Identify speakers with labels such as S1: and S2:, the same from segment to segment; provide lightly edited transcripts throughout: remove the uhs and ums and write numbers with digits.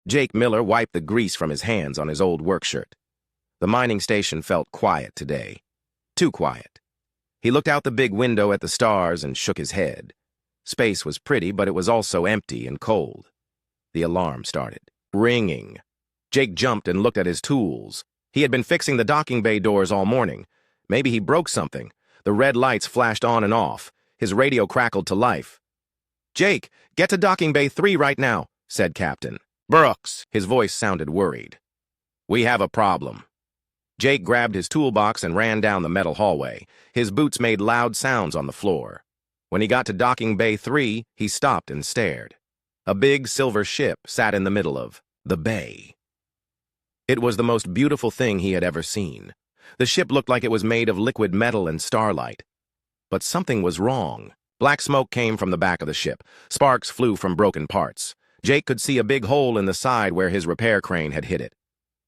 S1: Jake Miller wiped the grease from his hands on his old work shirt. The mining station felt quiet today. Too quiet. He looked out the big window at the stars and shook his head. Space was pretty, but it was also empty and cold. The alarm started. Ringing. Jake jumped and looked at his tools. He had been fixing the docking bay doors all morning. Maybe he broke something. The red lights flashed on and off. His radio crackled to life. "Jake, get to docking bay 3 right now," said Captain. "Brooks." His voice sounded worried. "We have a problem." Jake grabbed his toolbox and ran down the metal hallway. His boots made loud sounds on the floor. When he got to docking bay 3, he stopped and stared. A big silver ship sat in the middle of the bay. It was the most beautiful thing he had ever seen. The ship looked like it was made of liquid metal and starlight. But something was wrong. Black smoke came from the back of the ship. Sparks flew from broken parts. Jake could see a big hole in the side where his repair crane had hit it.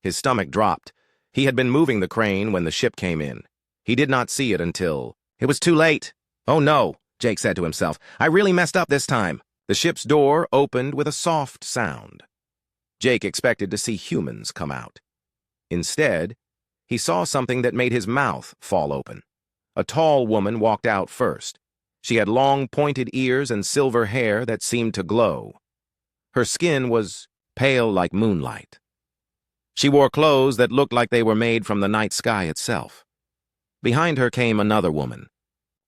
S1: His stomach dropped. He had been moving the crane when the ship came in. He did not see it until... It was too late. "Oh no," Jake said to himself. "I really messed up this time." The ship's door opened with a soft sound. Jake expected to see humans come out. Instead, he saw something that made his mouth fall open. A tall woman walked out first. She had long, pointed ears and silver hair that seemed to glow. Her skin was pale like moonlight. She wore clothes that looked like they were made from the night sky itself. Behind her came another woman.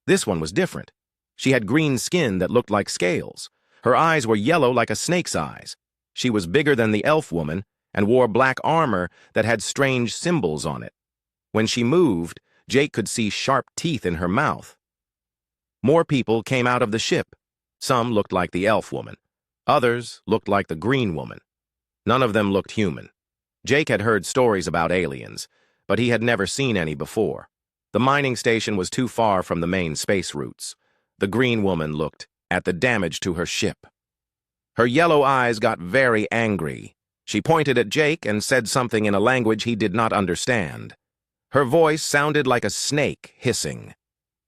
S1: This one was different. She had green skin that looked like scales. Her eyes were yellow like a snake's eyes. She was bigger than the elf woman and wore black armor that had strange symbols on it. When she moved, Jake could see sharp teeth in her mouth. More people came out of the ship. Some looked like the elf woman. Others looked like the green woman. None of them looked human. Jake had heard stories about aliens, but he had never seen any before. The mining station was too far from the main space routes. The green woman looked at the damage to her ship. Her yellow eyes got very angry. She pointed at Jake and said something in a language he did not understand. Her voice sounded like a snake hissing.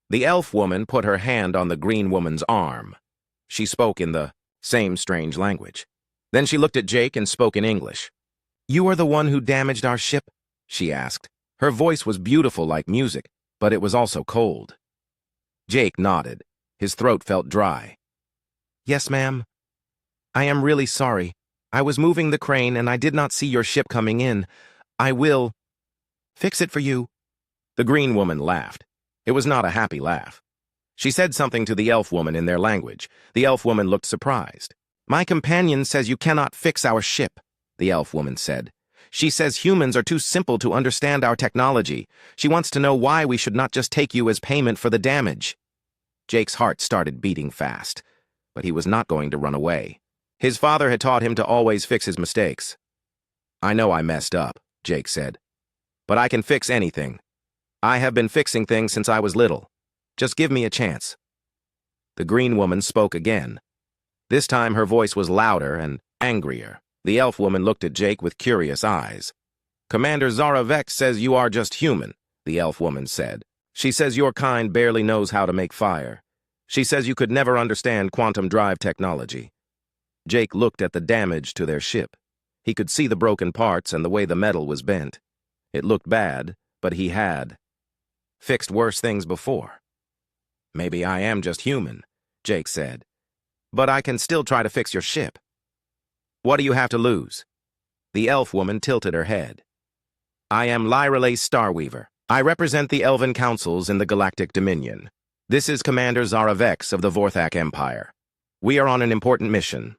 S1: The elf woman put her hand on the green woman's arm. She spoke in the same strange language. Then she looked at Jake and spoke in English. "You are the one who damaged our ship?" she asked. Her voice was beautiful like music, but it was also cold. Jake nodded. His throat felt dry. "Yes, ma'am. I am really sorry. I was moving the crane and I did not see your ship coming in. I will fix it for you." The green woman laughed. It was not a happy laugh. She said something to the elf woman in their language. The elf woman looked surprised. "My companion says you cannot fix our ship," the elf woman said. "She says humans are too simple to understand our technology. She wants to know why we should not just take you as payment for the damage." Jake's heart started beating fast, but he was not going to run away. His father had taught him to always fix his mistakes. "I know I messed up," Jake said, "but I can fix anything. I have been fixing things since I was little. Just give me a chance." The green woman spoke again. This time her voice was louder and angrier. The elf woman looked at Jake with curious eyes. "Commander Zara Vex says you are just human," the elf woman said. "She says your kind barely knows how to make fire. She says you could never understand quantum drive technology." Jake looked at the damage to their ship. He could see the broken parts and the way the metal was bent. It looked bad, but he had fixed worse things before. "Maybe I am just human," Jake said. "But I can still try to fix your ship. What do you have to lose?" The elf woman tilted her head. "I am Lyrelay Starweaver. I represent the Elven Councils in the Galactic Dominion. This is Commander Zara Vex of the Vorthak Empire. We are on an important mission."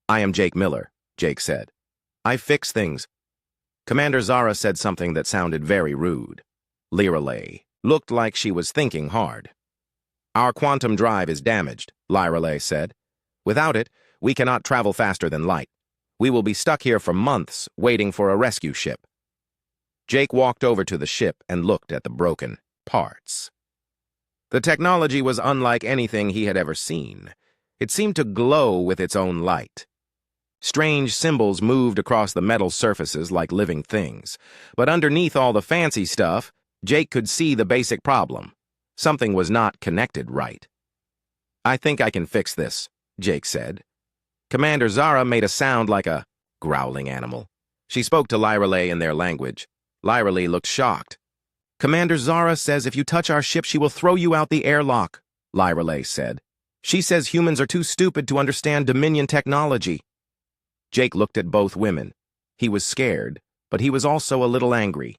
S1: "I am Jake Miller," Jake said. "I fix things." Commander Zara said something that sounded very rude. Lyrelay looked like she was thinking hard. "Our quantum drive is damaged," Lyrelay said. "Without it, we cannot travel faster than light. We will be stuck here for months, waiting for a rescue ship." Jake walked over to the ship and looked at the broken parts. The technology was unlike anything he had ever seen. It seemed to glow with its own light. Strange symbols moved across the metal surfaces like living things. But underneath all the fancy stuff, Jake could see the basic problem. Something was not connected right. "I think I can fix this," Jake said. Commander Zara made a sound like a growling animal. She spoke to Lyrale in their language. Lyrale looked shocked. Commander Zara says if you touch our ship, she will throw you out the airlock, Lyrale said. She says humans are too stupid to understand Dominion technology. Jake looked at both women. He was scared, but he was also a little angry.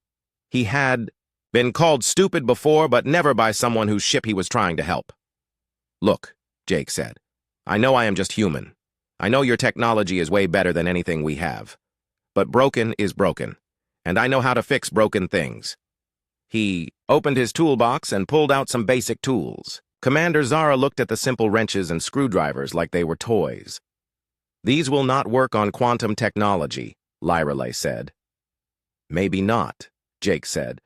S1: He had been called stupid before, but never by someone whose ship he was trying to help. Look, Jake said, I know I am just human. I know your technology is way better than anything we have. But broken is broken, and I know how to fix broken things. He opened his toolbox and pulled out some basic tools. Commander Zara looked at the simple wrenches and screwdrivers like they were toys. These will not work on quantum technology, Lyrale said. Maybe not, Jake said,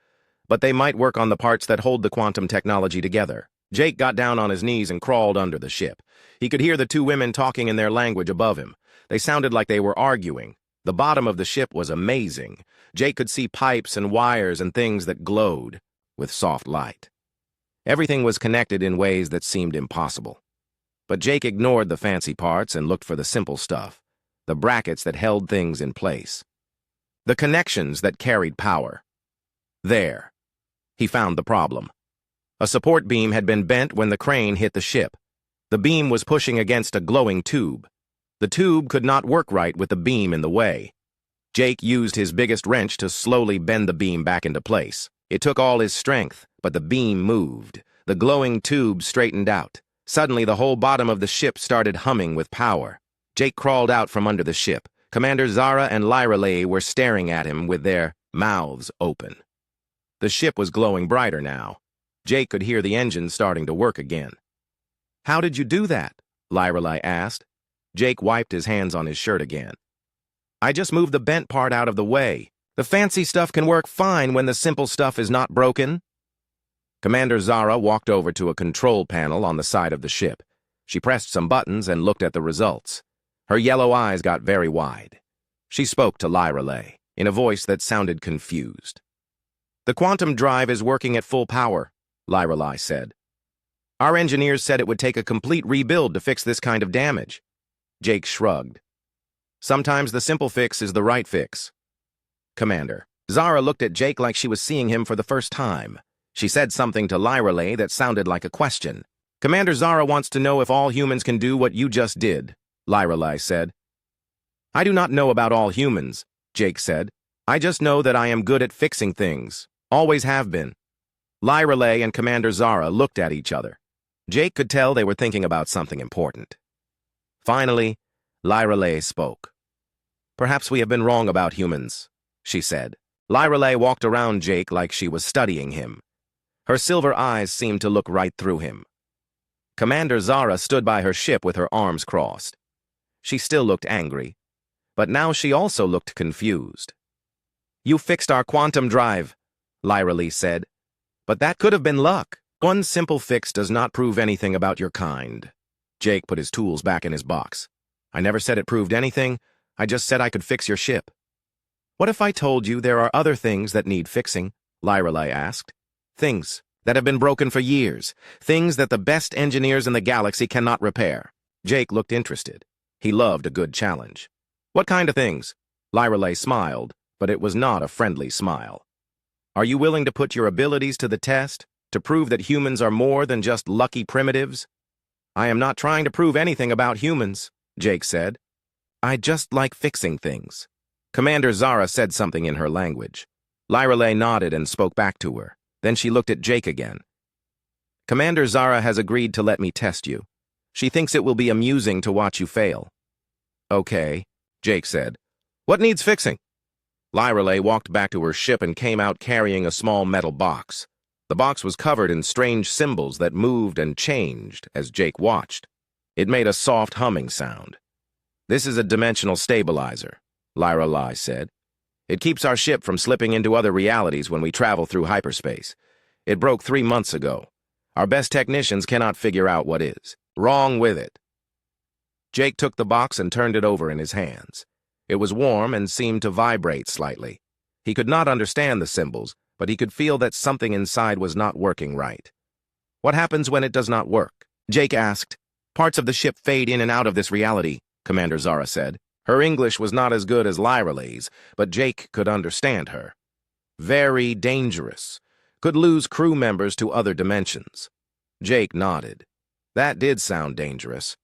S1: but they might work on the parts that hold the quantum technology together. Jake got down on his knees and crawled under the ship. He could hear the two women talking in their language above him. They sounded like they were arguing. The bottom of the ship was amazing. Jake could see pipes and wires and things that glowed with soft light. Everything was connected in ways that seemed impossible. But Jake ignored the fancy parts and looked for the simple stuff, the brackets that held things in place, the connections that carried power. There, he found the problem. A support beam had been bent when the crane hit the ship. The beam was pushing against a glowing tube. The tube could not work right with the beam in the way. Jake used his biggest wrench to slowly bend the beam back into place. It took all his strength, but the beam moved. The glowing tube straightened out. Suddenly, the whole bottom of the ship started humming with power. Jake crawled out from under the ship. Commander Zara and Lyrale were staring at him with their mouths open. The ship was glowing brighter now. Jake could hear the engines starting to work again. How did you do that? Lyrale asked. Jake wiped his hands on his shirt again. I just moved the bent part out of the way. The fancy stuff can work fine when the simple stuff is not broken. Commander Zara walked over to a control panel on the side of the ship. She pressed some buttons and looked at the results. Her yellow eyes got very wide. She spoke to Lyrale in a voice that sounded confused. The quantum drive is working at full power, Lyrale said. Our engineers said it would take a complete rebuild to fix this kind of damage. Jake shrugged. Sometimes the simple fix is the right fix. Commander. Zara looked at Jake like she was seeing him for the first time. She said something to Lyrale that sounded like a question. Commander Zara wants to know if all humans can do what you just did, Lyrale said. I do not know about all humans, Jake said. I just know that I am good at fixing things. Always have been. Lyrale and Commander Zara looked at each other. Jake could tell they were thinking about something important. Finally, Lyrale spoke. Perhaps we have been wrong about humans, she said. Lyrale walked around Jake like she was studying him. Her silver eyes seemed to look right through him. Commander Zara stood by her ship with her arms crossed. She still looked angry, but now she also looked confused. You fixed our quantum drive, Lyrale said. But that could have been luck. One simple fix does not prove anything about your kind. Jake put his tools back in his box. I never said it proved anything. I just said I could fix your ship. What if I told you there are other things that need fixing? Lyrale asked. Things that have been broken for years. Things that the best engineers in the galaxy cannot repair. Jake looked interested. He loved a good challenge. What kind of things? Lyrale smiled, but it was not a friendly smile. Are you willing to put your abilities to the test, to prove that humans are more than just lucky primitives? I am not trying to prove anything about humans, Jake said. I just like fixing things. Commander Zara said something in her language. Lyrale nodded and spoke back to her. Then she looked at Jake again. Commander Zara has agreed to let me test you. She thinks it will be amusing to watch you fail. Okay, Jake said. What needs fixing? Lyrale walked back to her ship and came out carrying a small metal box. The box was covered in strange symbols that moved and changed as Jake watched. It made a soft humming sound. This is a dimensional stabilizer, Lyrale said. It keeps our ship from slipping into other realities when we travel through hyperspace. It broke 3 months ago. Our best technicians cannot figure out what is wrong with it. Jake took the box and turned it over in his hands. It was warm and seemed to vibrate slightly. He could not understand the symbols, but he could feel that something inside was not working right. What happens when it does not work? Jake asked. Parts of the ship fade in and out of this reality, Commander Zara said. Her English was not as good as Lyralay's, but Jake could understand her. Very dangerous. Could lose crew members to other dimensions. Jake nodded. That did sound dangerous.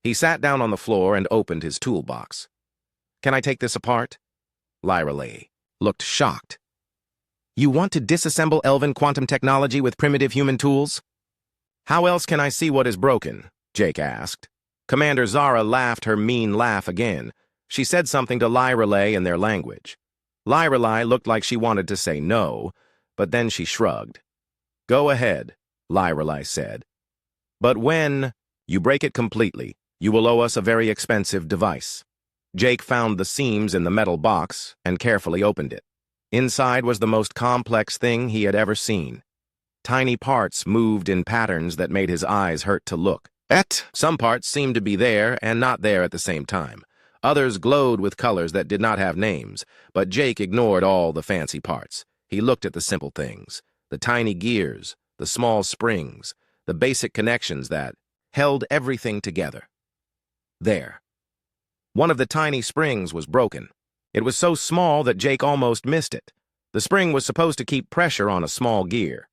S1: He sat down on the floor and opened his toolbox. Can I take this apart? Lyralay looked shocked. You want to disassemble elven quantum technology with primitive human tools? How else can I see what is broken? Jake asked. Commander Zara laughed her mean laugh again. She said something to Lyralay in their language. Lyralay looked like she wanted to say no, but then she shrugged. Go ahead, Lyralay said. But when you break it completely, you will owe us a very expensive device. Jake found the seams in the metal box and carefully opened it. Inside was the most complex thing he had ever seen. Tiny parts moved in patterns that made his eyes hurt to look at. Some parts seemed to be there and not there at the same time. Others glowed with colors that did not have names, but Jake ignored all the fancy parts. He looked at the simple things, the tiny gears, the small springs, the basic connections that held everything together. There. One of the tiny springs was broken. It was so small that Jake almost missed it. The spring was supposed to keep pressure on a small gear.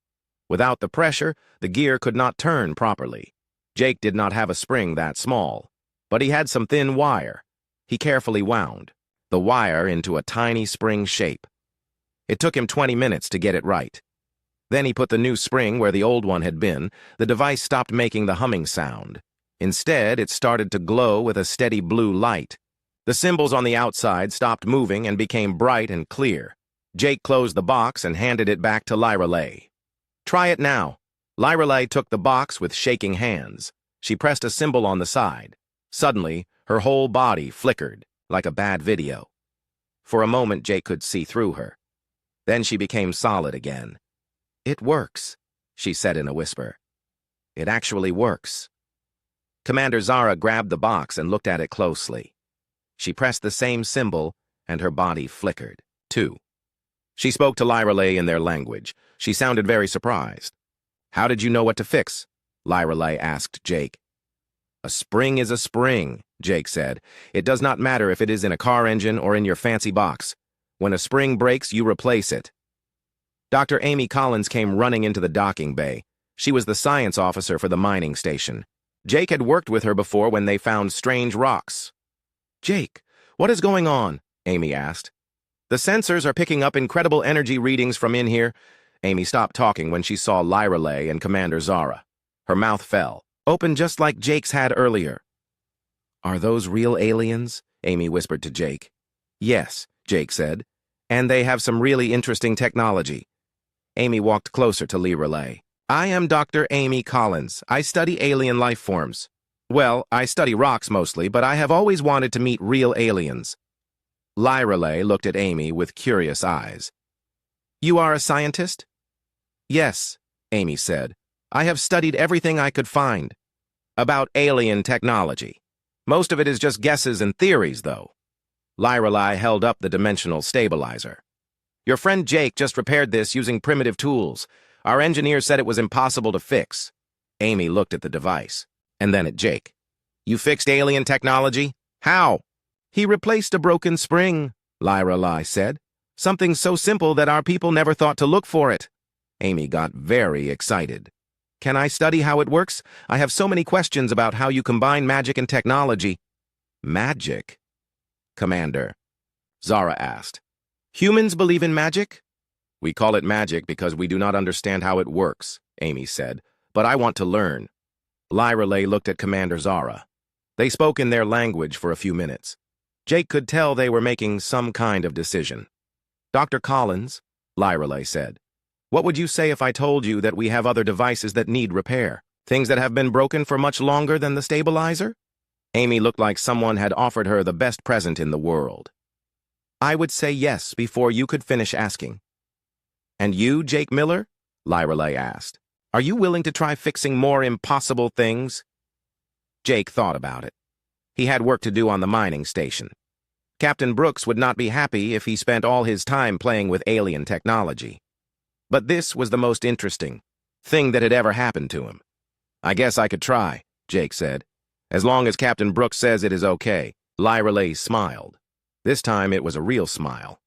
S1: Without the pressure, the gear could not turn properly. Jake did not have a spring that small, but he had some thin wire. He carefully wound the wire into a tiny spring shape. It took him 20 minutes to get it right. Then he put the new spring where the old one had been. The device stopped making the humming sound. Instead, it started to glow with a steady blue light. The symbols on the outside stopped moving and became bright and clear. Jake closed the box and handed it back to Lyralay. Try it now. Lyralay took the box with shaking hands. She pressed a symbol on the side. Suddenly, her whole body flickered, like a bad video. For a moment, Jake could see through her. Then she became solid again. It works, she said in a whisper. It actually works. Commander Zara grabbed the box and looked at it closely. She pressed the same symbol, and her body flickered, too. She spoke to Lyralay in their language. She sounded very surprised. How did you know what to fix? Lyralay asked Jake. A spring is a spring, Jake said. It does not matter if it is in a car engine or in your fancy box. When a spring breaks, you replace it. Dr. Amy Collins came running into the docking bay. She was the science officer for the mining station. Jake had worked with her before when they found strange rocks. Jake, what is going on? Amy asked. The sensors are picking up incredible energy readings from in here. Amy stopped talking when she saw Lyralay and Commander Zara. Her mouth fell, open just like Jake's had earlier. Are those real aliens? Amy whispered to Jake. Yes, Jake said. And they have some really interesting technology. Amy walked closer to Lyralay. I am Dr. Amy Collins. I study alien life forms. Well, I study rocks mostly, but I have always wanted to meet real aliens. Lyralay looked at Amy with curious eyes. You are a scientist? Yes, Amy said. I have studied everything I could find about alien technology. Most of it is just guesses and theories, though. Lyralay held up the dimensional stabilizer. Your friend Jake just repaired this using primitive tools. Our engineer said it was impossible to fix. Amy looked at the device, and then at Jake. You fixed alien technology? How? He replaced a broken spring, Lyralay said. Something so simple that our people never thought to look for it. Amy got very excited. Can I study how it works? I have so many questions about how you combine magic and technology. Magic? Commander, Zara asked. Humans believe in magic? We call it magic because we do not understand how it works, Amy said, but I want to learn. Lyralay looked at Commander Zara. They spoke in their language for a few minutes. Jake could tell they were making some kind of decision. Dr. Collins, Lyralay said, what would you say if I told you that we have other devices that need repair? Things that have been broken for much longer than the stabilizer? Amy looked like someone had offered her the best present in the world. I would say yes before you could finish asking. And you, Jake Miller? Lyralay asked. Are you willing to try fixing more impossible things? Jake thought about it. He had work to do on the mining station. Captain Brooks would not be happy if he spent all his time playing with alien technology. But this was the most interesting thing that had ever happened to him. I guess I could try, Jake said, as long as Captain Brooks says it is okay. Lyra smiled. This time it was a real smile.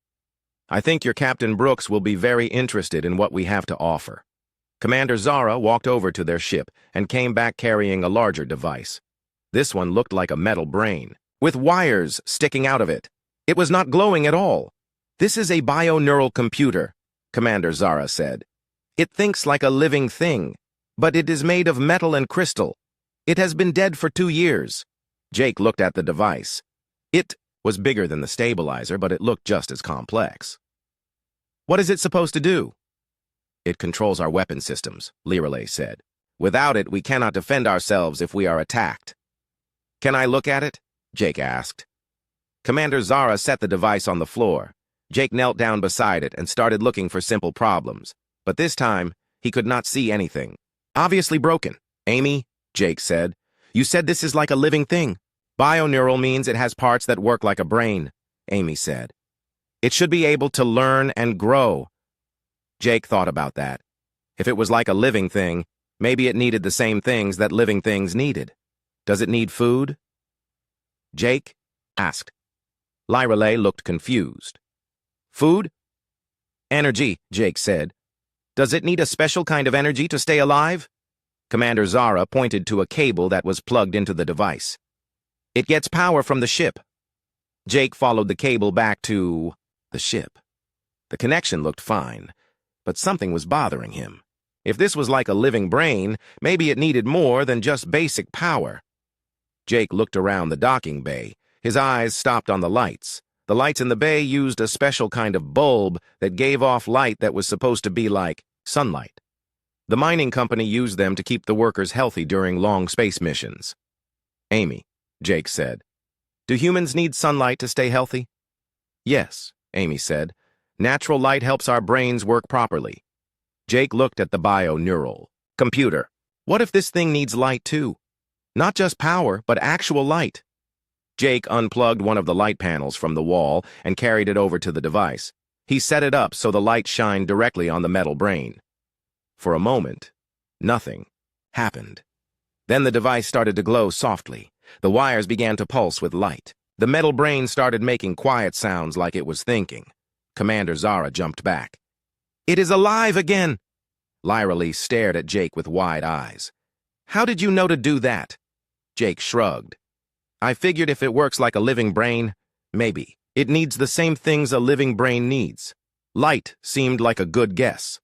S1: I think your Captain Brooks will be very interested in what we have to offer. Commander Zara walked over to their ship and came back carrying a larger device. This one looked like a metal brain, with wires sticking out of it. It was not glowing at all. This is a bio-neural computer, Commander Zara said. It thinks like a living thing, but it is made of metal and crystal. It has been dead for 2 years. Jake looked at the device. It was bigger than the stabilizer, but it looked just as complex. What is it supposed to do? It controls our weapon systems, Lyra said. Without it, we cannot defend ourselves if we are attacked. Can I look at it? Jake asked. Commander Zara set the device on the floor. Jake knelt down beside it and started looking for simple problems. But this time, he could not see anything. Obviously broken. Amy, Jake said, you said this is like a living thing. Bio-neural means it has parts that work like a brain, Amy said. It should be able to learn and grow. Jake thought about that. If it was like a living thing, maybe it needed the same things that living things needed. Does it need food? Jake asked. Lyra looked confused. Food? Energy, Jake said. Does it need a special kind of energy to stay alive? Commander Zara pointed to a cable that was plugged into the device. It gets power from the ship. Jake followed the cable back to the ship. The connection looked fine, but something was bothering him. If this was like a living brain, maybe it needed more than just basic power. Jake looked around the docking bay. His eyes stopped on the lights. The lights in the bay used a special kind of bulb that gave off light that was supposed to be like sunlight. The mining company used them to keep the workers healthy during long space missions. Amy, Jake said, do humans need sunlight to stay healthy? Yes, Amy said. Natural light helps our brains work properly. Jake looked at the bio-neural computer. What if this thing needs light too? Not just power, but actual light. Jake unplugged one of the light panels from the wall and carried it over to the device. He set it up so the light shined directly on the metal brain. For a moment, nothing happened. Then the device started to glow softly. The wires began to pulse with light. The metal brain started making quiet sounds like it was thinking. Commander Zara jumped back. It is alive again! Lyra stared at Jake with wide eyes. How did you know to do that? Jake shrugged. I figured if it works like a living brain, maybe. It needs the same things a living brain needs. Light seemed like a good guess.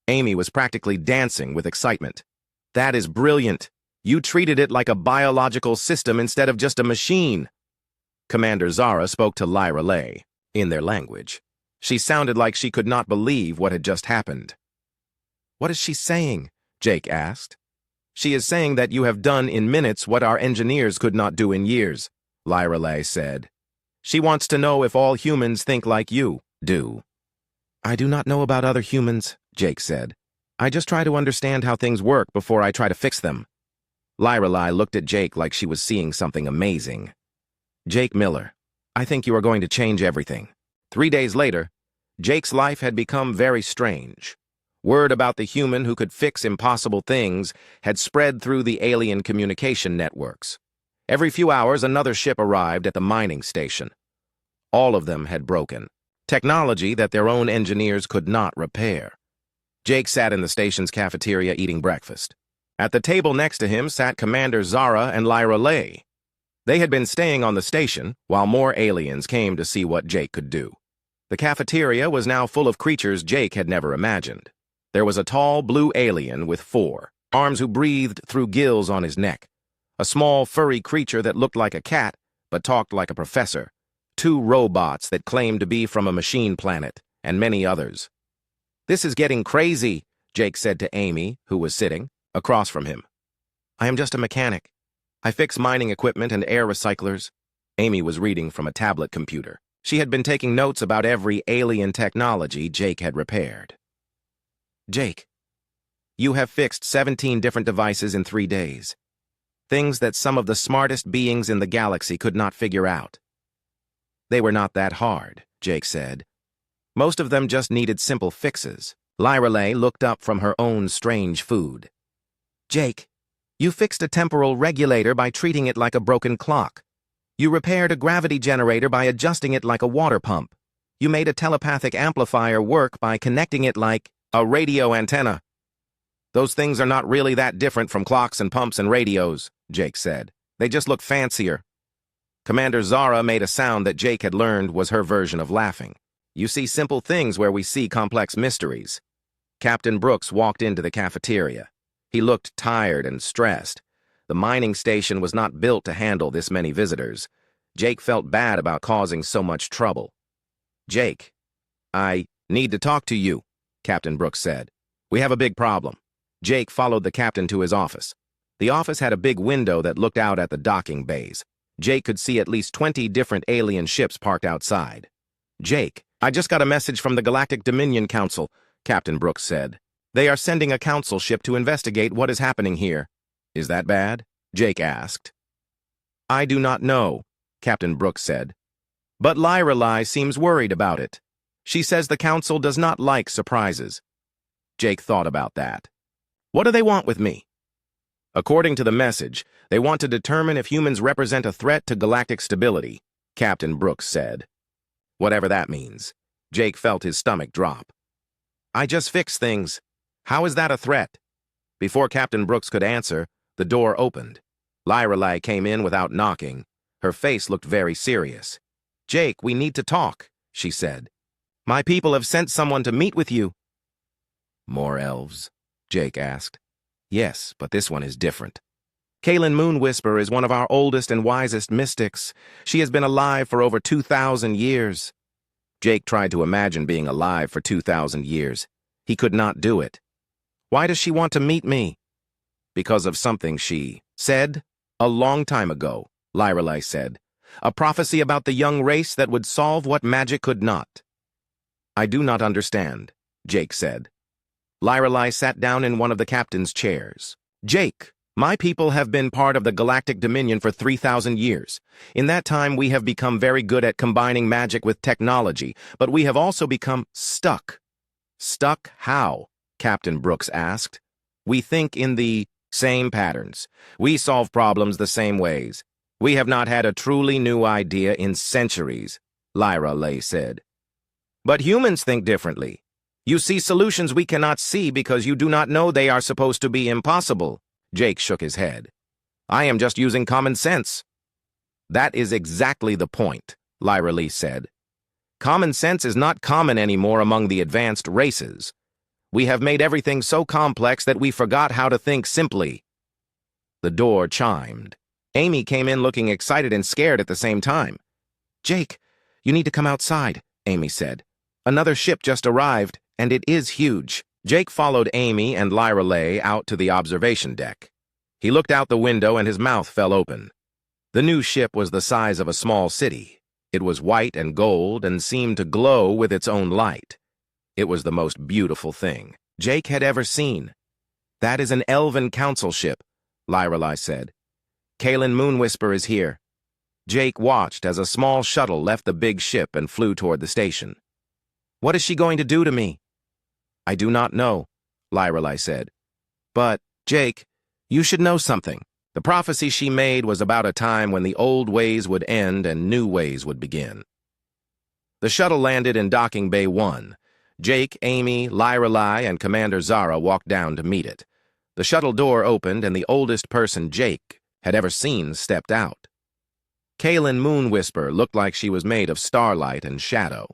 S1: Amy was practically dancing with excitement. That is brilliant. You treated it like a biological system instead of just a machine. Commander Zara spoke to Lyra in their language. She sounded like she could not believe what had just happened. What is she saying? Jake asked. She is saying that you have done in minutes what our engineers could not do in years, Lyra said. She wants to know if all humans think like you do. I do not know about other humans, Jake said. I just try to understand how things work before I try to fix them. Lyra looked at Jake like she was seeing something amazing. Jake Miller, I think you are going to change everything. 3 days later, Jake's life had become very strange. Word about the human who could fix impossible things had spread through the alien communication networks. Every few hours, another ship arrived at the mining station. All of them had broken. Technology that their own engineers could not repair. Jake sat in the station's cafeteria eating breakfast. At the table next to him sat Commander Zara and Lyra. They had been staying on the station while more aliens came to see what Jake could do. The cafeteria was now full of creatures Jake had never imagined. There was a tall blue alien with 4 arms who breathed through gills on his neck, a small furry creature that looked like a cat but talked like a professor, 2 robots that claimed to be from a machine planet, and many others. This is getting crazy, Jake said to Amy, who was sitting across from him. I am just a mechanic. I fix mining equipment and air recyclers. Amy was reading from a tablet computer. She had been taking notes about every alien technology Jake had repaired. Jake, you have fixed 17 different devices in 3 days. Things that some of the smartest beings in the galaxy could not figure out. They were not that hard, Jake said. Most of them just needed simple fixes. Lyra looked up from her own strange food. Jake, you fixed a temporal regulator by treating it like a broken clock. You repaired a gravity generator by adjusting it like a water pump. You made a telepathic amplifier work by connecting it like a radio antenna. Those things are not really that different from clocks and pumps and radios, Jake said. They just look fancier. Commander Zara made a sound that Jake had learned was her version of laughing. You see simple things where we see complex mysteries. Captain Brooks walked into the cafeteria. He looked tired and stressed. The mining station was not built to handle this many visitors. Jake felt bad about causing so much trouble. Jake, I need to talk to you, Captain Brooks said. We have a big problem. Jake followed the captain to his office. The office had a big window that looked out at the docking bays. Jake could see at least 20 different alien ships parked outside. Jake, I just got a message from the Galactic Dominion Council, Captain Brooks said. They are sending a council ship to investigate what is happening here. Is that bad? Jake asked. I do not know, Captain Brooks said. But Lyrelai seems worried about it. She says the council does not like surprises. Jake thought about that. What do they want with me? According to the message, they want to determine if humans represent a threat to galactic stability, Captain Brooks said. Whatever that means. Jake felt his stomach drop. I just fixed things. How is that a threat? Before Captain Brooks could answer, the door opened. Lyrelai came in without knocking. Her face looked very serious. Jake, we need to talk, she said. My people have sent someone to meet with you. More elves? Jake asked. Yes, but this one is different. Kaylin Moonwhisper is one of our oldest and wisest mystics. She has been alive for over 2,000 years. Jake tried to imagine being alive for 2,000 years. He could not do it. Why does she want to meet me? Because of something she said a long time ago, Lyrelai said. A prophecy about the young race that would solve what magic could not. I do not understand, Jake said. Lyrelai sat down in one of the captain's chairs. Jake, my people have been part of the Galactic Dominion for 3,000 years. In that time, we have become very good at combining magic with technology, but we have also become stuck. Stuck how? Captain Brooks asked. We think in the same patterns. We solve problems the same ways. We have not had a truly new idea in centuries, Lyrelai said. But humans think differently. You see solutions we cannot see because you do not know they are supposed to be impossible. Jake shook his head. I am just using common sense. That is exactly the point, Lyrelai said. Common sense is not common anymore among the advanced races. We have made everything so complex that we forgot how to think simply. The door chimed. Amy came in looking excited and scared at the same time. Jake, you need to come outside, Amy said. Another ship just arrived, and it is huge. Jake followed Amy and Lyrelai out to the observation deck. He looked out the window and his mouth fell open. The new ship was the size of a small city. It was white and gold and seemed to glow with its own light. It was the most beautiful thing Jake had ever seen. That is an elven council ship, Lyrelai said. Kaylin Moonwhisper is here. Jake watched as a small shuttle left the big ship and flew toward the station. What is she going to do to me? I do not know, Lyrelai said. But, Jake, you should know something. The prophecy she made was about a time when the old ways would end and new ways would begin. The shuttle landed in Docking Bay 1. Jake, Amy, Lyrelai, and Commander Zara walked down to meet it. The shuttle door opened and the oldest person Jake had ever seen stepped out. Kaylin Moonwhisper looked like she was made of starlight and shadow.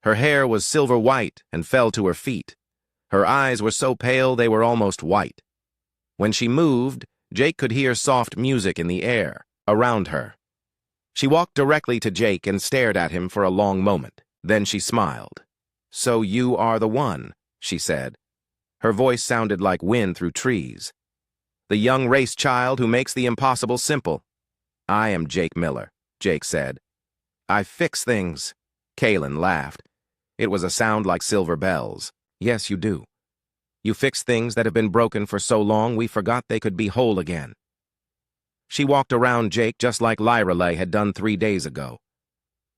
S1: Her hair was silver white and fell to her feet. Her eyes were so pale they were almost white. When she moved, Jake could hear soft music in the air around her. She walked directly to Jake and stared at him for a long moment. Then she smiled. So you are the one, she said. Her voice sounded like wind through trees. The young race child who makes the impossible simple. I am Jake Miller, Jake said. I fix things. Kaylin laughed. It was a sound like silver bells. Yes, you do. You fix things that have been broken for so long we forgot they could be whole again. She walked around Jake just like Lyrelai had done 3 days ago.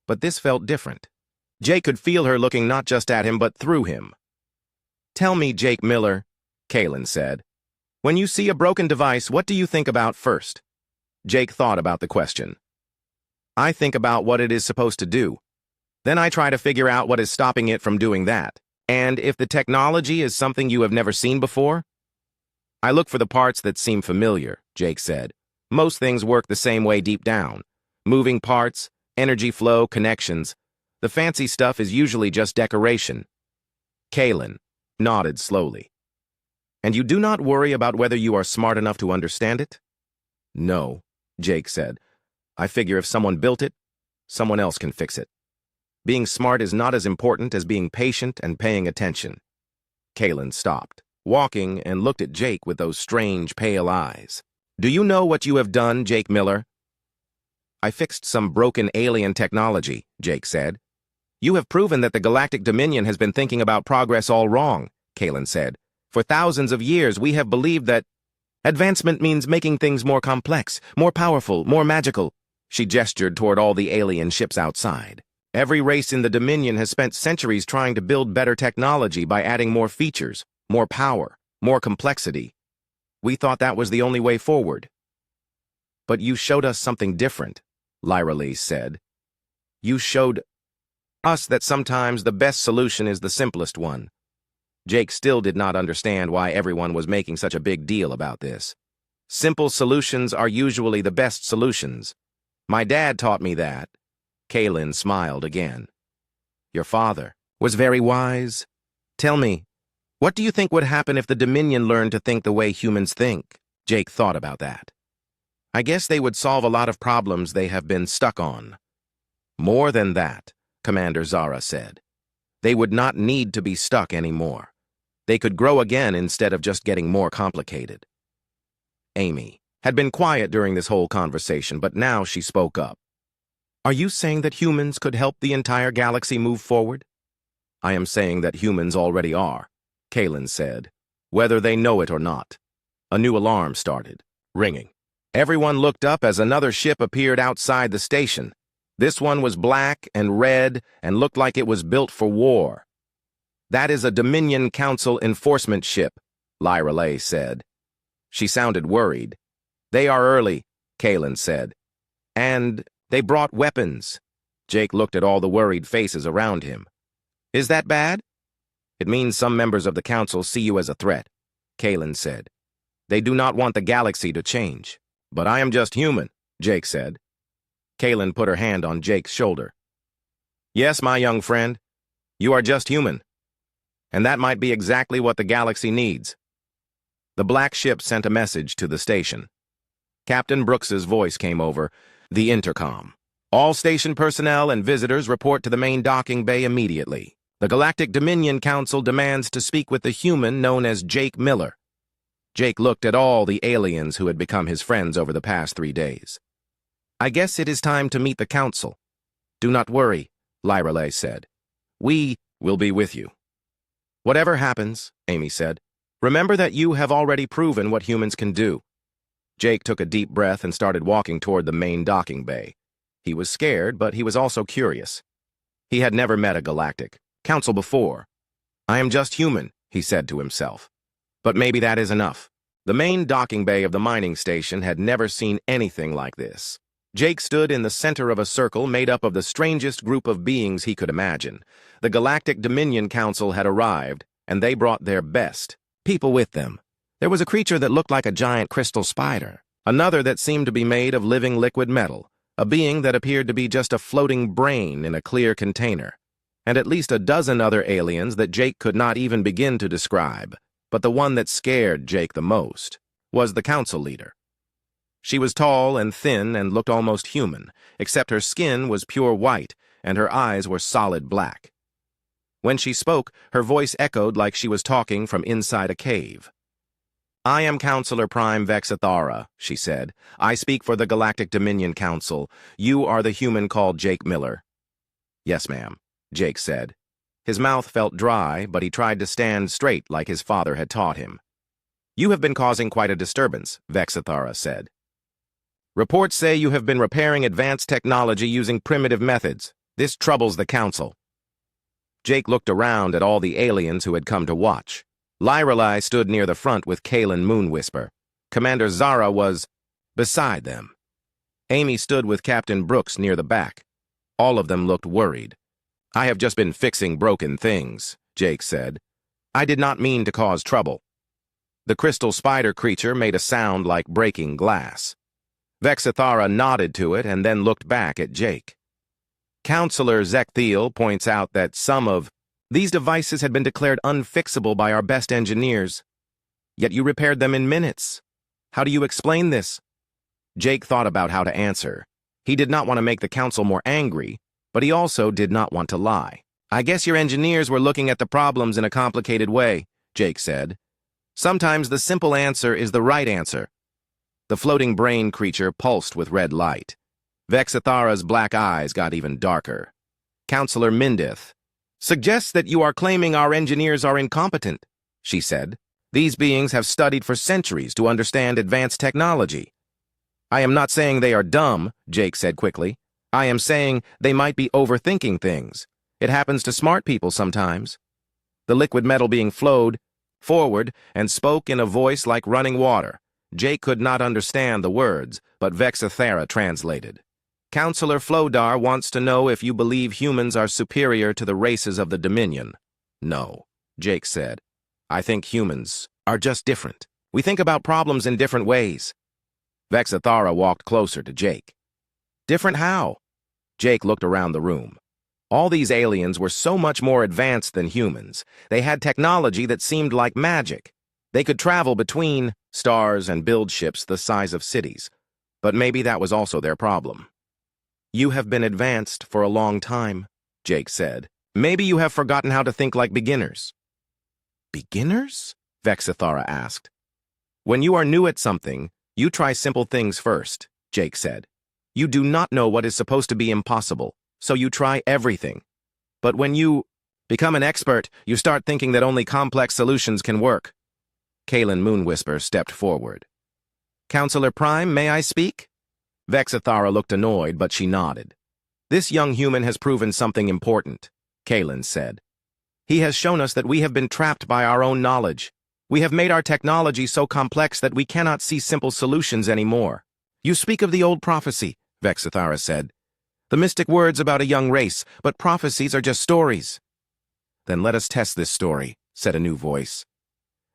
S1: But this felt different. Jake could feel her looking not just at him but through him. Tell me, Jake Miller, Kaylin said. When you see a broken device, what do you think about first? Jake thought about the question. I think about what it is supposed to do. Then I try to figure out what is stopping it from doing that. And if the technology is something you have never seen before? I look for the parts that seem familiar, Jake said. Most things work the same way deep down. Moving parts, energy flow, connections. The fancy stuff is usually just decoration. Kalen nodded slowly. And you do not worry about whether you are smart enough to understand it? No, Jake said. I figure if someone built it, someone else can fix it. Being smart is not as important as being patient and paying attention. Kalen stopped, walking, and looked at Jake with those strange, pale eyes. Do you know what you have done, Jake Miller? I fixed some broken alien technology, Jake said. You have proven that the Galactic Dominion has been thinking about progress all wrong, Kalen said. For thousands of years, we have believed that advancement means making things more complex, more powerful, more magical. She gestured toward all the alien ships outside. Every race in the Dominion has spent centuries trying to build better technology by adding more features, more power, more complexity. We thought that was the only way forward. But you showed us something different, Lyra Lee said. You showed us that sometimes the best solution is the simplest one. Jake still did not understand why everyone was making such a big deal about this. Simple solutions are usually the best solutions. My dad taught me that. Kalen smiled again. Your father was very wise. Tell me, what do you think would happen if the Dominion learned to think the way humans think? Jake thought about that. I guess they would solve a lot of problems they have been stuck on. More than that, Commander Zara said. They would not need to be stuck anymore. They could grow again instead of just getting more complicated. Amy had been quiet during this whole conversation, but now she spoke up. Are you saying that humans could help the entire galaxy move forward? I am saying that humans already are, Kalen said, whether they know it or not. A new alarm started, ringing. Everyone looked up as another ship appeared outside the station. This one was black and red and looked like it was built for war. That is a Dominion Council enforcement ship, Lyra Lee said. She sounded worried. They are early, Kalen said. And they brought weapons. Jake looked at all the worried faces around him. Is that bad? It means some members of the council see you as a threat, Kalen said. They do not want the galaxy to change. But I am just human, Jake said. Kalen put her hand on Jake's shoulder. Yes, my young friend, you are just human. And that might be exactly what the galaxy needs. The black ship sent a message to the station. Captain Brooks's voice came over the intercom. All station personnel and visitors report to the main docking bay immediately. The Galactic Dominion Council demands to speak with the human known as Jake Miller. Jake looked at all the aliens who had become his friends over the past 3 days. I guess it is time to meet the council. Do not worry, Lyra Lee said. We will be with you. Whatever happens, Amy said, remember that you have already proven what humans can do. Jake took a deep breath and started walking toward the main docking bay. He was scared, but he was also curious. He had never met a Galactic Council before. I am just human, he said to himself. But maybe that is enough. The main docking bay of the mining station had never seen anything like this. Jake stood in the center of a circle made up of the strangest group of beings he could imagine. The Galactic Dominion Council had arrived, and they brought their best people with them. There was a creature that looked like a giant crystal spider, another that seemed to be made of living liquid metal, a being that appeared to be just a floating brain in a clear container, and at least a dozen other aliens that Jake could not even begin to describe. But the one that scared Jake the most was the council leader. She was tall and thin and looked almost human, except her skin was pure white and her eyes were solid black. When she spoke, her voice echoed like she was talking from inside a cave. I am Counselor Prime Vexathara, she said. I speak for the Galactic Dominion Council. You are the human called Jake Miller. Yes, ma'am, Jake said. His mouth felt dry, but he tried to stand straight like his father had taught him. You have been causing quite a disturbance, Vexathara said. Reports say you have been repairing advanced technology using primitive methods. This troubles the council. Jake looked around at all the aliens who had come to watch. Lyra Lee stood near the front with Kalen Moonwhisper. Commander Zara was beside them. Amy stood with Captain Brooks near the back. All of them looked worried. "I have just been fixing broken things," Jake said. "I did not mean to cause trouble." The crystal spider creature made a sound like breaking glass. Vexithara nodded to it and then looked back at Jake. Counselor Zekthiel points out that some of these devices had been declared unfixable by our best engineers. Yet you repaired them in minutes. How do you explain this? Jake thought about how to answer. He did not want to make the council more angry, but he also did not want to lie. "I guess your engineers were looking at the problems in a complicated way," Jake said. "Sometimes the simple answer is the right answer." The floating brain creature pulsed with red light. Vexithara's black eyes got even darker. Counselor Mindith suggests that you are claiming our engineers are incompetent, she said. "These beings have studied for centuries to understand advanced technology." "I am not saying they are dumb," Jake said quickly. "I am saying they might be overthinking things. It happens to smart people sometimes." The liquid metal being flowed forward and spoke in a voice like running water. Jake could not understand the words, but Vexithara translated. "Counselor Flodar wants to know if you believe humans are superior to the races of the Dominion." "No," Jake said. "I think humans are just different. We think about problems in different ways." Vexithara walked closer to Jake. "Different how?" Jake looked around the room. All these aliens were so much more advanced than humans. They had technology that seemed like magic. They could travel between stars and build ships the size of cities. But maybe that was also their problem. "You have been advanced for a long time," Jake said. "Maybe you have forgotten how to think like beginners." "Beginners?" Vexithara asked. "When you are new at something, you try simple things first," Jake said. "You do not know what is supposed to be impossible, so you try everything. But when you become an expert, you start thinking that only complex solutions can work." Kalen Moonwhisper stepped forward. "Counselor Prime, may I speak?" Vexithara looked annoyed, but she nodded. "This young human has proven something important," Kalen said. "He has shown us that we have been trapped by our own knowledge. We have made our technology so complex that we cannot see simple solutions anymore." "You speak of the old prophecy," Vexithara said. "The mystic words about a young race, but prophecies are just stories." "Then let us test this story," said a new voice.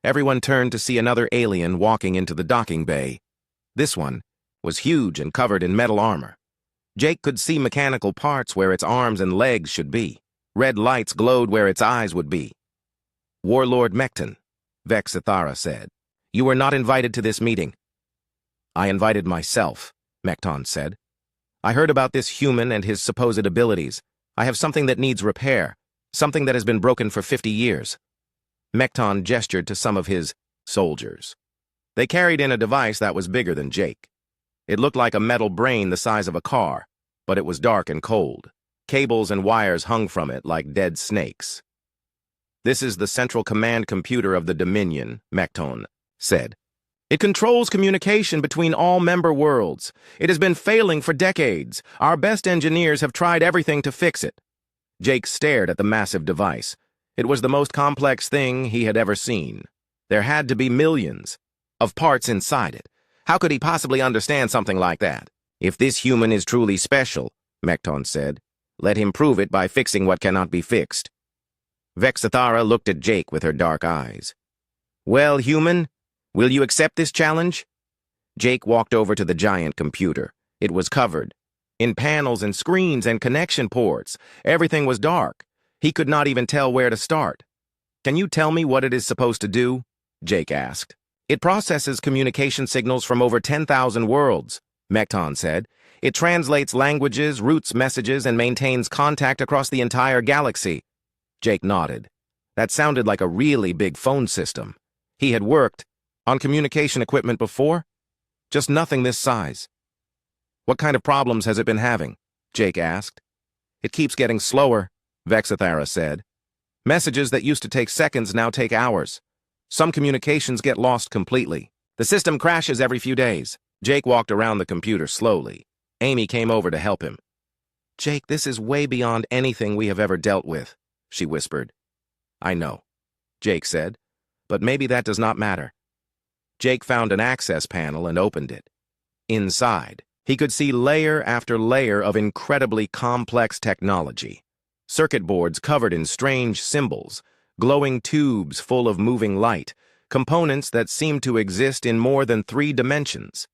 S1: Everyone turned to see another alien walking into the docking bay. This one was huge and covered in metal armor. Jake could see mechanical parts where its arms and legs should be. Red lights glowed where its eyes would be. "Warlord Mekton," Vexithara said. "You were not invited to this meeting." "I invited myself," Mekton said. "I heard about this human and his supposed abilities. I have something that needs repair, something that has been broken for 50 years. Mekton gestured to some of his soldiers. They carried in a device that was bigger than Jake. It looked like a metal brain the size of a car, but it was dark and cold. Cables and wires hung from it like dead snakes. "This is the central command computer of the Dominion," Mekton said. "It controls communication between all member worlds. It has been failing for decades. Our best engineers have tried everything to fix it." Jake stared at the massive device. It was the most complex thing he had ever seen. There had to be millions of parts inside it. How could he possibly understand something like that? "If this human is truly special," Mekton said, "let him prove it by fixing what cannot be fixed." Vexithara looked at Jake with her dark eyes. "Well, human, will you accept this challenge?" Jake walked over to the giant computer. It was covered in panels and screens and connection ports. Everything was dark. He could not even tell where to start. "Can you tell me what it is supposed to do?" Jake asked. "It processes communication signals from over 10,000 worlds," Mekton said. "It translates languages, routes messages, and maintains contact across the entire galaxy." Jake nodded. That sounded like a really big phone system. He had worked on communication equipment before, just nothing this size. "What kind of problems has it been having?" Jake asked. "It keeps getting slower," Vexithara said. "Messages that used to take seconds now take hours. Some communications get lost completely. The system crashes every few days." Jake walked around the computer slowly. Amy came over to help him. "Jake, this is way beyond anything we have ever dealt with," she whispered. "I know," Jake said, "but maybe that does not matter." Jake found an access panel and opened it. Inside, He could see layer after layer of incredibly complex technology. Circuit boards covered in strange symbols, glowing tubes full of moving light, components that seemed to exist in more than 3 dimensions.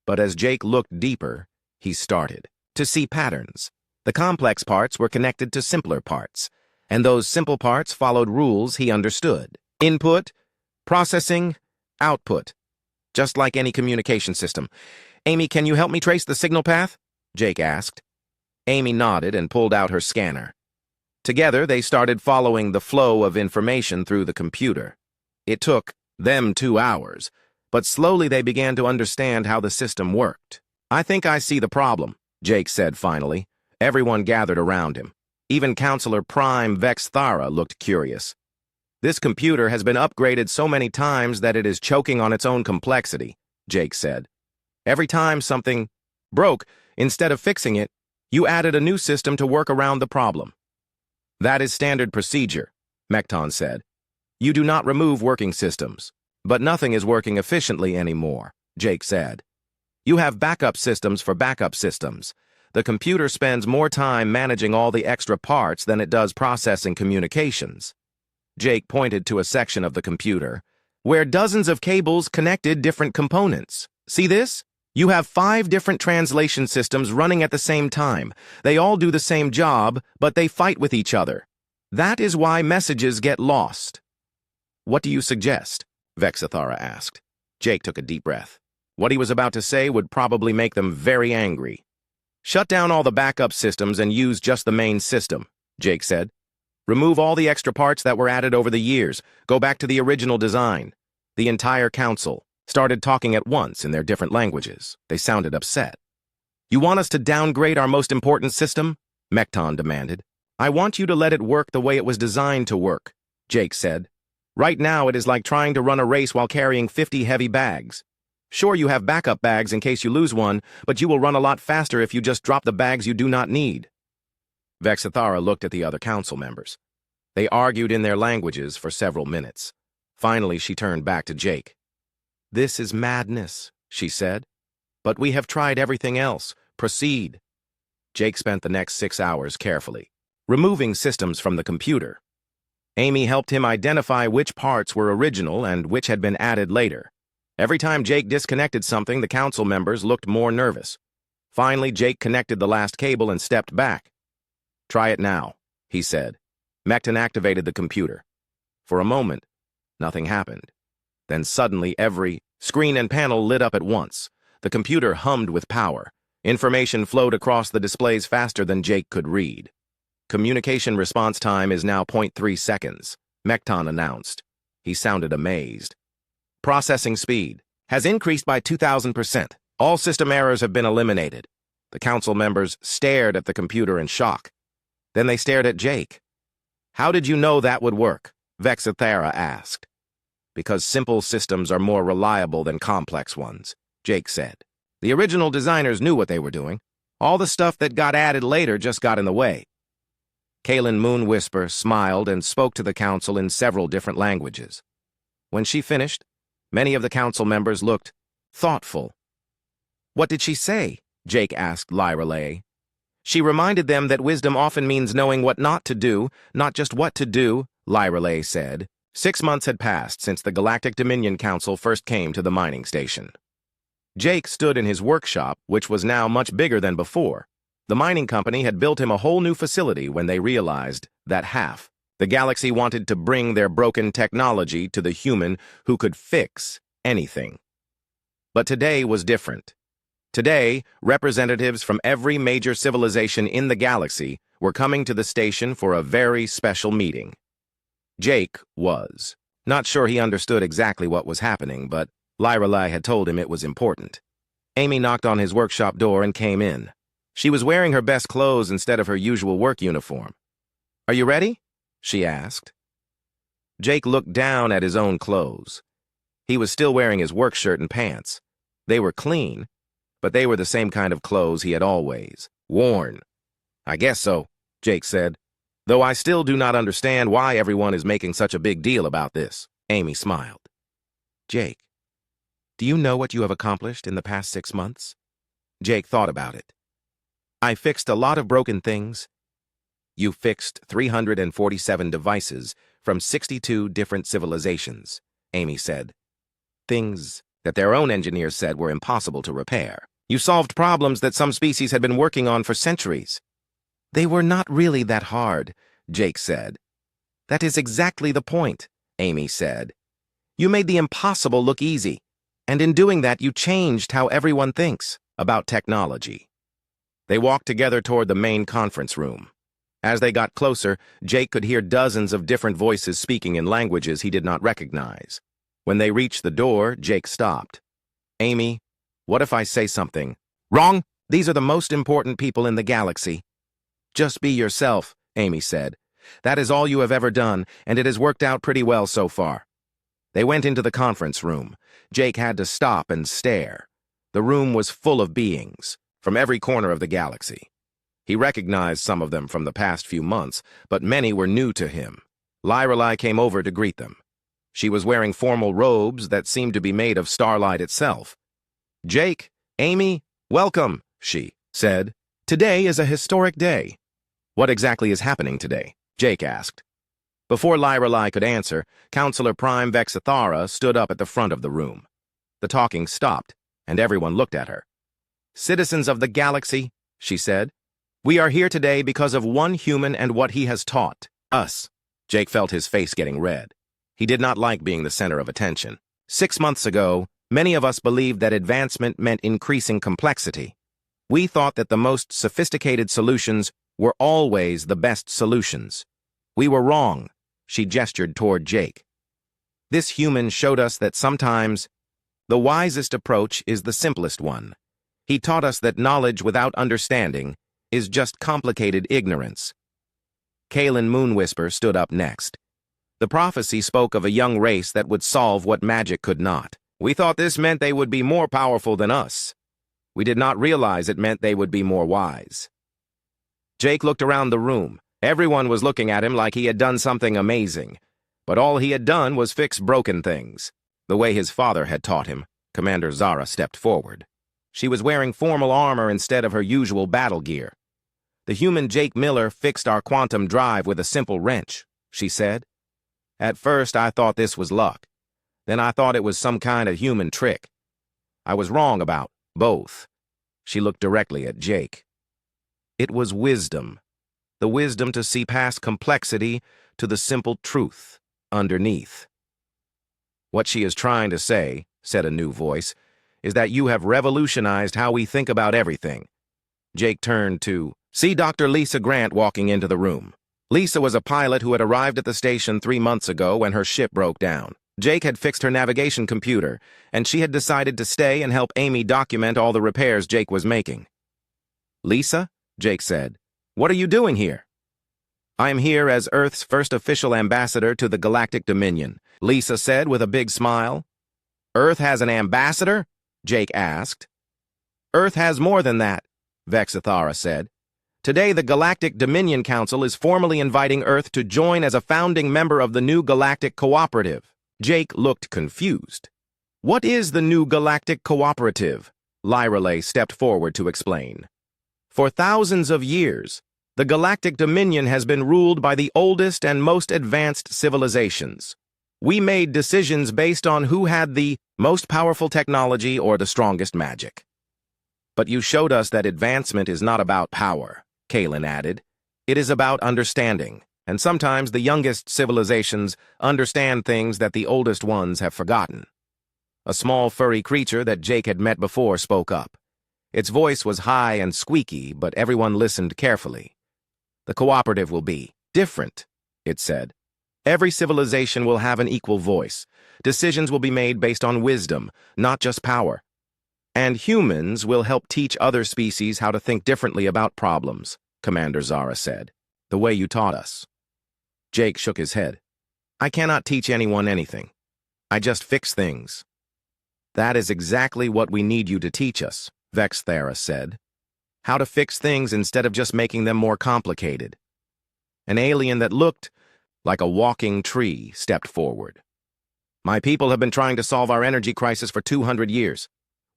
S1: But as Jake looked deeper, he started to see patterns. The complex parts were connected to simpler parts, and those simple parts followed rules he understood. Input, processing, output. Just like any communication system. "Amy, can you help me trace the signal path?" Jake asked. Amy nodded and pulled out her scanner. Together, they started following the flow of information through the computer. It took them 2 hours, but slowly they began to understand how the system worked. "I think I see the problem," Jake said finally. Everyone gathered around him. Even Counselor Prime Vex Thara looked curious. "This computer has been upgraded so many times that it is choking on its own complexity," Jake said. "Every time something broke, instead of fixing it, you added a new system to work around the problem." "That is standard procedure," Mekton said. "You do not remove working systems. But nothing is working efficiently anymore," Jake said. "You have backup systems for backup systems. The computer spends more time managing all the extra parts than it does processing communications." Jake pointed to a section of the computer where dozens of cables connected different components. "See this? You have 5 different translation systems running at the same time. They all do the same job, but they fight with each other. That is why messages get lost." "What do you suggest?" Vexathara asked. Jake took a deep breath. What he was about to say would probably make them very angry. "Shut down all the backup systems and use just the main system," Jake said. "Remove all the extra parts that were added over the years. Go back to the original design." The entire council started talking at once in their different languages. They sounded upset. "You want us to downgrade our most important system?" Mekton demanded. "I want you to let it work the way it was designed to work," Jake said. "Right now it is like trying to run a race while carrying 50 heavy bags. Sure, you have backup bags in case you lose one, but you will run a lot faster if you just drop the bags you do not need." Vexathara looked at the other council members. They argued in their languages for several minutes. Finally, she turned back to Jake. "This is madness," she said. "But we have tried everything else. Proceed." Jake spent the next 6 hours carefully, removing systems from the computer. Amy helped him identify which parts were original and which had been added later. Every time Jake disconnected something, the council members looked more nervous. Finally, Jake connected the last cable and stepped back. "Try it now," he said. Mekton activated the computer. For a moment, nothing happened. Then suddenly every screen and panel lit up at once. The computer hummed with power. Information flowed across the displays faster than Jake could read. "Communication response time is now 0.3 seconds, Mekton announced. He sounded amazed. "Processing speed has increased by 2,000%. All system errors have been eliminated." The council members stared at the computer in shock. Then they stared at Jake. "How did you know that would work?" Vexathara asked. "Because simple systems are more reliable than complex ones," Jake said. "The original designers knew what they were doing. All the stuff that got added later just got in the way." Kaylin Moonwhisper smiled and spoke to the council in several different languages. When she finished, many of the council members looked thoughtful. "What did she say?" Jake asked Lyrelay. "She reminded them that wisdom often means knowing what not to do, not just what to do," Lyrelay said. 6 months had passed since the Galactic Dominion Council first came to the mining station. Jake stood in his workshop, which was now much bigger than before. The mining company had built him a whole new facility when they realized that half the galaxy wanted to bring their broken technology to the human who could fix anything. But today was different. Today, representatives from every major civilization in the galaxy were coming to the station for a very special meeting. Jake was not sure he understood exactly what was happening, but Lyrelai had told him it was important. Amy knocked on his workshop door and came in. She was wearing her best clothes instead of her usual work uniform. "Are you ready?" she asked. Jake looked down at his own clothes. He was still wearing his work shirt and pants. They were clean, but they were the same kind of clothes he had always worn. "I guess so," Jake said, "though I still do not understand why everyone is making such a big deal about this." Amy smiled. "Jake, do you know what you have accomplished in the past 6 months?" Jake thought about it. I fixed a lot of broken things. You fixed 347 devices from 62 different civilizations, Amy said. Things that their own engineers said were impossible to repair. You solved problems that some species had been working on for centuries. They were not really that hard, Jake said. That is exactly the point, Amy said. You made the impossible look easy, and in doing that you changed how everyone thinks about technology. They walked together toward the main conference room. As they got closer, Jake could hear dozens of different voices speaking in languages he did not recognize. When they reached the door, Jake stopped. Amy, what if I say something? Wrong! These are the most important people in the galaxy. Just be yourself, Amy said. That is all you have ever done, and it has worked out pretty well so far. They went into the conference room. Jake had to stop and stare. The room was full of beings from every corner of the galaxy. He recognized some of them from the past few months, but many were new to him. Lyrelei came over to greet them. She was wearing formal robes that seemed to be made of starlight itself. Jake, Amy, welcome, she said. Today is a historic day. What exactly is happening today? Jake asked. Before Lyrelei could answer, Counselor Prime Vexithara stood up at the front of the room. The talking stopped, and everyone looked at her. Citizens of the galaxy, she said, we are here today because of one human and what he has taught us. Jake felt his face getting red. He did not like being the center of attention. 6 months ago, many of us believed that advancement meant increasing complexity. We thought that the most sophisticated solutions were always the best solutions. We were wrong, she gestured toward Jake. This human showed us that sometimes the wisest approach is the simplest one. He taught us that knowledge without understanding is just complicated ignorance. Kalen Moonwhisper stood up next. The prophecy spoke of a young race that would solve what magic could not. We thought this meant they would be more powerful than us. We did not realize it meant they would be more wise. Jake looked around the room. Everyone was looking at him like he had done something amazing. But all he had done was fix broken things. The way his father had taught him. Commander Zara stepped forward. She was wearing formal armor instead of her usual battle gear. The human Jake Miller fixed our quantum drive with a simple wrench, she said. At first, I thought this was luck. Then I thought it was some kind of human trick. I was wrong about both. She looked directly at Jake. It was wisdom. The wisdom to see past complexity to the simple truth underneath. What she is trying to say, said a new voice, is that you have revolutionized how we think about everything. Jake turned to see Dr. Lisa Grant walking into the room. Lisa was a pilot who had arrived at the station 3 months ago when her ship broke down. Jake had fixed her navigation computer, and she had decided to stay and help Amy document all the repairs Jake was making. Lisa, Jake said, what are you doing here? I am here as Earth's first official ambassador to the Galactic Dominion, Lisa said with a big smile. Earth has an ambassador? Jake asked. Earth has more than that, Vexithara said. Today, the Galactic Dominion Council is formally inviting Earth to join as a founding member of the new Galactic Cooperative. Jake looked confused. What is the new Galactic Cooperative? Lyrelei stepped forward to explain. For thousands of years, the Galactic Dominion has been ruled by the oldest and most advanced civilizations. We made decisions based on who had the most powerful technology or the strongest magic. But you showed us that advancement is not about power, Kalen added. It is about understanding, and sometimes the youngest civilizations understand things that the oldest ones have forgotten. A small furry creature that Jake had met before spoke up. Its voice was high and squeaky, but everyone listened carefully. The cooperative will be different, it said. Every civilization will have an equal voice. Decisions will be made based on wisdom, not just power. And humans will help teach other species how to think differently about problems, Commander Zara said, the way you taught us. Jake shook his head. I cannot teach anyone anything. I just fix things. That is exactly what we need you to teach us, Vexithara said. How to fix things instead of just making them more complicated. An alien that looked like a walking tree stepped forward. My people have been trying to solve our energy crisis for 200 years.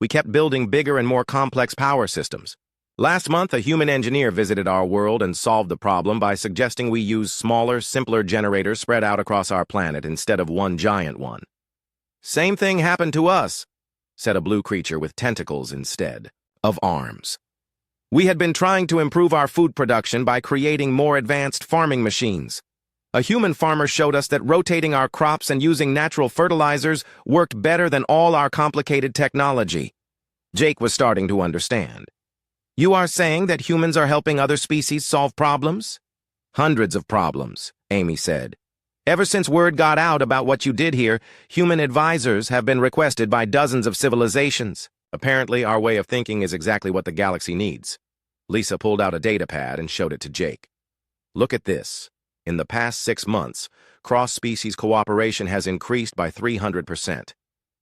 S1: We kept building bigger and more complex power systems. Last month, a human engineer visited our world and solved the problem by suggesting we use smaller, simpler generators spread out across our planet instead of one giant one. "Same thing happened to us," said a blue creature with tentacles instead of arms. "We had been trying to improve our food production by creating more advanced farming machines. A human farmer showed us that rotating our crops and using natural fertilizers worked better than all our complicated technology." Jake was starting to understand. "You are saying that humans are helping other species solve problems?" "Hundreds of problems," Amy said. "Ever since word got out about what you did here, human advisors have been requested by dozens of civilizations. Apparently, our way of thinking is exactly what the galaxy needs." Lisa pulled out a data pad and showed it to Jake. "Look at this. In the past 6 months, cross-species cooperation has increased by 300%.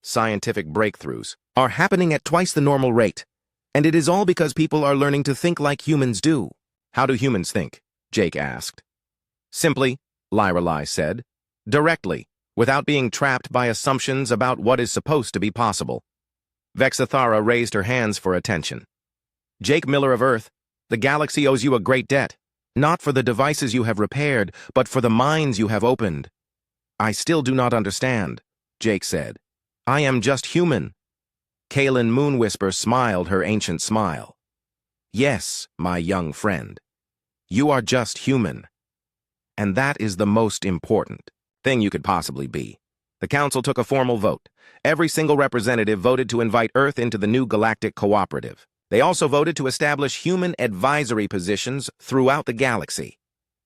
S1: Scientific breakthroughs are happening at twice the normal rate. And it is all because people are learning to think like humans do." "How do humans think?" Jake asked. "Simply," Lyrelai said. "Directly, without being trapped by assumptions about what is supposed to be possible." Vexathara raised her hands for attention. "Jake Miller of Earth, the galaxy owes you a great debt. Not for the devices you have repaired, but for the minds you have opened." "I still do not understand," Jake said. "I am just human." Kaylin Moonwhisper smiled her ancient smile. "Yes, my young friend. You are just human. And that is the most important thing you could possibly be." The council took a formal vote. Every single representative voted to invite Earth into the new Galactic Cooperative. They also voted to establish human advisory positions throughout the galaxy.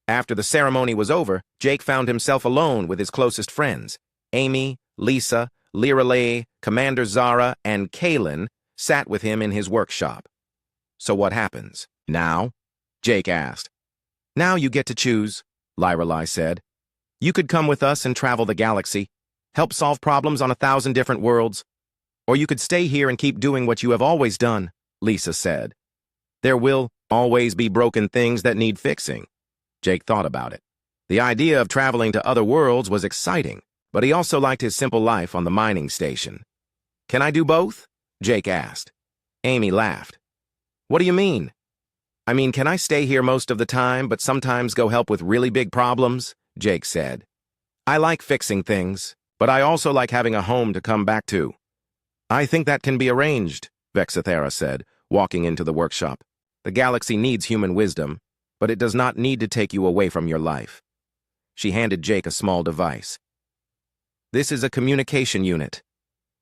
S1: After the ceremony was over, Jake found himself alone with his closest friends. Amy, Lisa, Lirelei, Commander Zara, and Kaylin sat with him in his workshop. "So what happens now?" Jake asked. "Now you get to choose," Lirelei said. "You could come with us and travel the galaxy, help solve problems on 1,000 different worlds. Or you could stay here and keep doing what you have always done," Lisa said. "There will always be broken things that need fixing." Jake thought about it. The idea of traveling to other worlds was exciting, but he also liked his simple life on the mining station. "Can I do both?" Jake asked. Amy laughed. "What do you mean?" "I mean, can I stay here most of the time, but sometimes go help with really big problems?" Jake said. "I like fixing things, but I also like having a home to come back to." "I think that can be arranged," Vexathara said, walking into the workshop. "The galaxy needs human wisdom, but it does not need to take you away from your life." She handed Jake a small device. "This is a communication unit.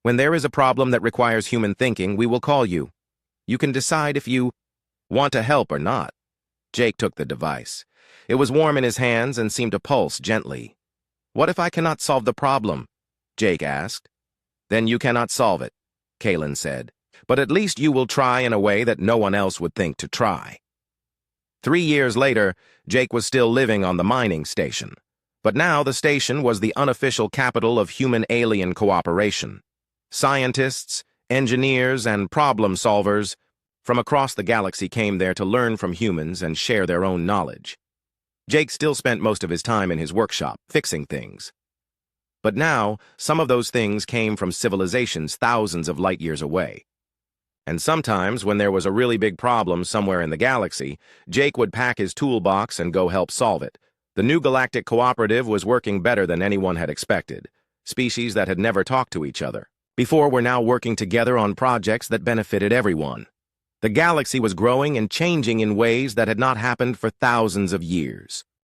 S1: When there is a problem that requires human thinking, we will call you. You can decide if you want to help or not." Jake took the device. It was warm in his hands and seemed to pulse gently. "What if I cannot solve the problem?" Jake asked. "Then you cannot solve it," Kaylin said. "But at least you will try in a way that no one else would think to try." 3 years later, Jake was still living on the mining station. But now the station was the unofficial capital of human-alien cooperation. Scientists, engineers, and problem solvers from across the galaxy came there to learn from humans and share their own knowledge. Jake still spent most of his time in his workshop, fixing things. But now, some of those things came from civilizations thousands of light years away. And sometimes, when there was a really big problem somewhere in the galaxy, Jake would pack his toolbox and go help solve it. The new Galactic Cooperative was working better than anyone had expected. Species that had never talked to each other before were now working together on projects that benefited everyone. The galaxy was growing and changing in ways that had not happened for thousands of years.